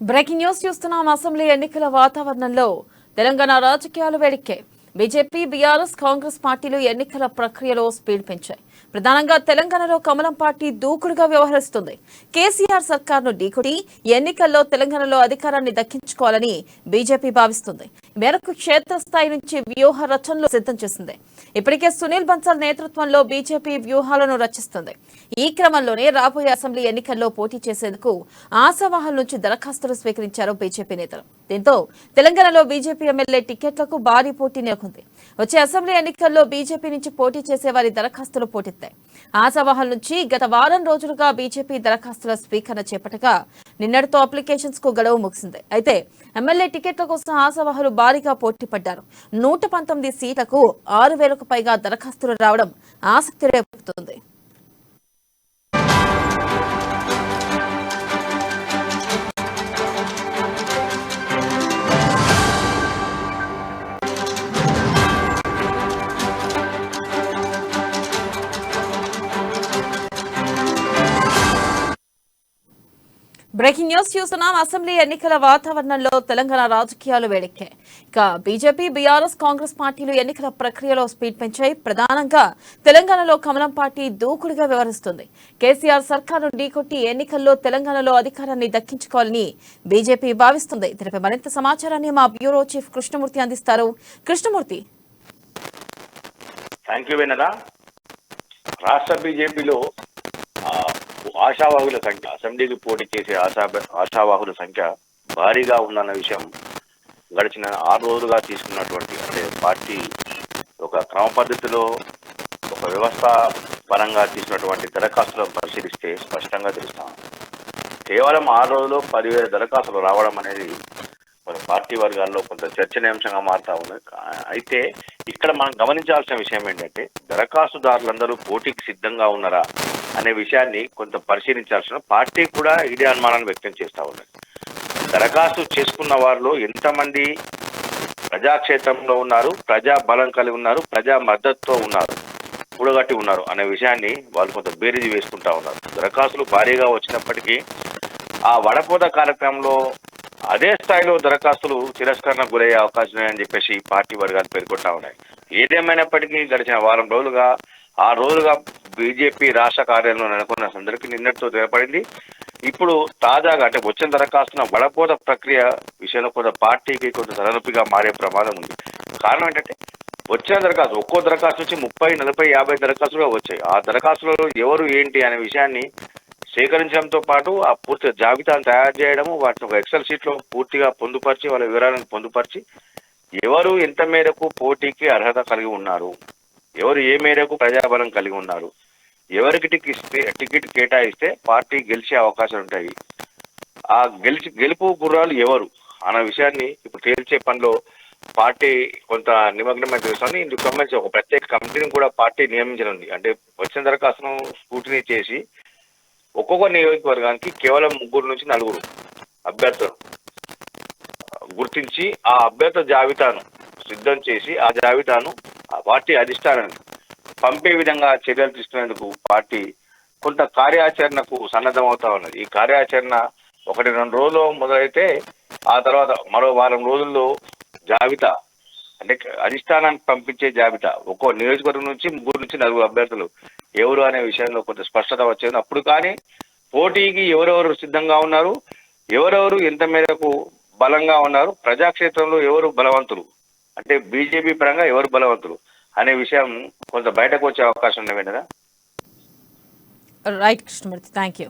Breaking news చూస్తున్నాం. Assembly ఎన్నికల వాతావరణంలో తెలంగాణ రాజకీయాలు వేడెక్కాయి. బీజేపీ, బీఆర్ఎస్, కాంగ్రెస్ పార్టీలు ఎన్నికల ప్రక్రియలో స్పీడ్ పెంచాయి. ప్రధానంగా తెలంగాణలో కమలం పార్టీ దూకుడుగా వ్యవహరిస్తుంది. కేసీఆర్ సర్కార్ను ఢీకొట్టి ఎన్నికల్లో తెలంగాణలో అధికారాన్ని దక్కించుకోవాలని బీజేపీ భావిస్తుంది. మేరకు క్షేత్రస్థాయి నుంచి వ్యూహ రచనలు సిద్ధం చేసింది. ఇప్పటికే సునీల్ బన్సాల్ నేతృత్వంలో బీజేపీ వ్యూహాలను రచిస్తుంది. ఈ క్రమంలోనే రాబోయే అసెంబ్లీ ఎన్నికల్లో పోటీ చేసేందుకు ఆశావాహుల నుంచి దరఖాస్తులు స్వీకరించారు బీజేపీ నేతలు. దీంతో తెలంగాణలో బీజేపీ ఎమ్మెల్యే టికెట్లకు భారీ పోటీ నెలకొంది. వచ్చే అసెంబ్లీ ఎన్నికల్లో బీజేపీ నుంచి పోటీ చేసే వారి దరఖాస్తులు పోటెత్తాయి. ఆశావాహుల నుంచి గత వారం రోజులుగా బీజేపీ దరఖాస్తుల స్వీకరణ చేపట్టగా నిన్నటితో అప్లికేషన్స్ కు గడువు ముగిసింది. అయితే ఎమ్మెల్యే టికెట్ల కోసం ఆశావాహులు భారీగా పోటీ పడ్డారు. 119 సీట్లకు 6,000కు పైగా దరఖాస్తులు రావడం ఆసక్తి రేపుతుంది. బ్రేకింగ్ న్యూస్ చూస్తున్నాం. అసెంబ్లీ ఎన్నికల వాతావరణంలో తెలంగాణ రాజకీయాలు వేడెక్కాయి. ఇక బీజేపీ, బీఆర్ఎస్, కాంగ్రెస్ పార్టీలు ఎన్నికల ప్రక్రియలో స్పీడ్ పెంచాయి. ప్రధానంగా తెలంగాణలో కమలం పార్టీ దూకుడుగా వ్యవహరిస్తుంది. కేసీఆర్ సర్కార్ను ఢీకొట్టి ఎన్నికల్లో తెలంగాణలో అధికారాన్ని దక్కించుకోవాలని బీజేపీ భావిస్తుంది. దీనిపై మరింత సమాచారాన్ని మా బ్యూరో చీఫ్ కృష్ణమూర్తి అందిస్తారు. కృష్ణమూర్తి. రాష్ట్ర బీజేపీలో ఆశావాహుల సంఖ్య, అసెంబ్లీకి పోటీ చేసే ఆశావాహుల సంఖ్య భారీగా ఉందన్న విషయం గడిచిన 6 రోజులుగా తీసుకున్నటువంటి, అంటే పార్టీ ఒక క్రమ పద్ధతిలో ఒక వ్యవస్థ పరంగా తీసుకున్నటువంటి దరఖాస్తులను పరిశీలిస్తే స్పష్టంగా తెలుస్తాం. కేవలం 6 రోజుల్లో 10,000 దరఖాస్తులు రావడం అనేది మన పార్టీ వర్గాల్లో కొంత చర్చనీయాంశంగా మారుతా ఉంది. అయితే ఇక్కడ మనం గమనించాల్సిన విషయం ఏంటంటే, దరఖాస్తుదారులందరూ పోటీకి సిద్ధంగా ఉన్నారా అనే విషయాన్ని కొంత పరిశీలించాల్సిన పార్టీ కూడా ఇదే అనుమానాన్ని వ్యక్తం చేస్తూ ఉన్నది. దరఖాస్తు చేసుకున్న వారిలో ఎంతమంది ప్రజాక్షేత్రంలో ఉన్నారు, ప్రజా బలం కలిగి ఉన్నారు, ప్రజా మద్దతుతో ఉన్నారు, కూడగట్టి ఉన్నారు అనే విషయాన్ని వాళ్ళు కొంత బేరీజు వేసుకుంటా ఉన్నారు. దరఖాస్తులు భారీగా వచ్చినప్పటికీ ఆ వడపోత కార్యక్రమంలో అదే స్థాయిలో దరఖాస్తులు తిరస్కరణకు గురయ్యే అవకాశం ఉన్నాయని చెప్పేసి పార్టీ వర్గాలు పేర్కొంటా ఉన్నాయి. ఏదేమైనప్పటికీ గడిచిన వారం రోజులుగా 6 రోజులుగా బీజేపీ రాష్ట్ర కార్యాలయంలో నెలకొన్న సందర్భంగా నిన్నటితో తెరపడింది. ఇప్పుడు తాజాగా అంటే వచ్చిన దరఖాస్తున్న వడపోత ప్రక్రియ విషయంలో కొంత పార్టీకి కొంత తలనొప్పిగా మారే ప్రమాదం ఉంది. కారణం ఏంటంటే, వచ్చిన దరఖాస్తు ఒక్కో దరఖాస్తు నుంచి 30, 40, 50 దరఖాస్తులుగా వచ్చాయి. ఆ దరఖాస్తులలో ఎవరు ఏంటి అనే విషయాన్ని సేకరించడంతో పాటు ఆ పూర్తి జాబితాను తయారు చేయడము, వాటిని ఒక ఎక్సెల్ షీట్లో పూర్తిగా పొందుపరిచి వాళ్ళ వివరాలను పొందుపరిచి ఎవరు ఎంత మేరకు పోటీకి అర్హత కలిగి ఉన్నారు, ఎవరు ఏ మేరకు ప్రజాబలం కలిగి ఉన్నారు, ఎవరికి టికెట్ కేటాయిస్తే పార్టీ గెలిచే అవకాశాలు ఉంటాయి, ఆ గెలుపు గుర్రాలు ఎవరు అన్న విషయాన్ని ఇప్పుడు తేల్చే పనిలో పార్టీ కొంత నిమగ్నమై తెలుస్తుంది. ఇందుకు సంబంధించి ఒక ప్రత్యేక కమిటీని కూడా పార్టీ నియమించనుంది. అంటే వచ్చిన దరఖాస్తును స్క్రూటినీ చేసి ఒక్కొక్క నియోజకవర్గానికి కేవలం 3 నుంచి 4 అభ్యర్థులు గుర్తించి ఆ అభ్యర్థుల జాబితాను సిద్ధం చేసి ఆ జాబితాను ఆ పార్టీ అధిష్టానానికి పంపే విధంగా చర్యలు తీసుకునేందుకు పార్టీ కొంత కార్యాచరణకు సన్నద్ధమవుతా ఉన్నది. ఈ కార్యాచరణ 1-2 రోజుల్లో మొదలైతే ఆ తర్వాత మరో వారం రోజుల్లో జాబితా, అంటే అధిష్టానానికి పంపించే జాబితా, ఒక్కో నియోజకవర్గం నుంచి 3 నుంచి 4 అభ్యర్థులు ఎవరు అనే విషయంలో కొంత స్పష్టత వచ్చేది. అప్పుడు కానీ పోటీకి ఎవరెవరు సిద్ధంగా ఉన్నారు, ఎవరెవరు ఎంత మేరకు బలంగా ఉన్నారు, ప్రజాక్షేత్రంలో ఎవరు బలవంతులు, అంటే బీజేపీ పరంగా ఎవరు బలవంతులు అనే విషయం కొంత బయటకు వచ్చే అవకాశం ఉన్నది కదా. Right Krishnamurthy, thank you.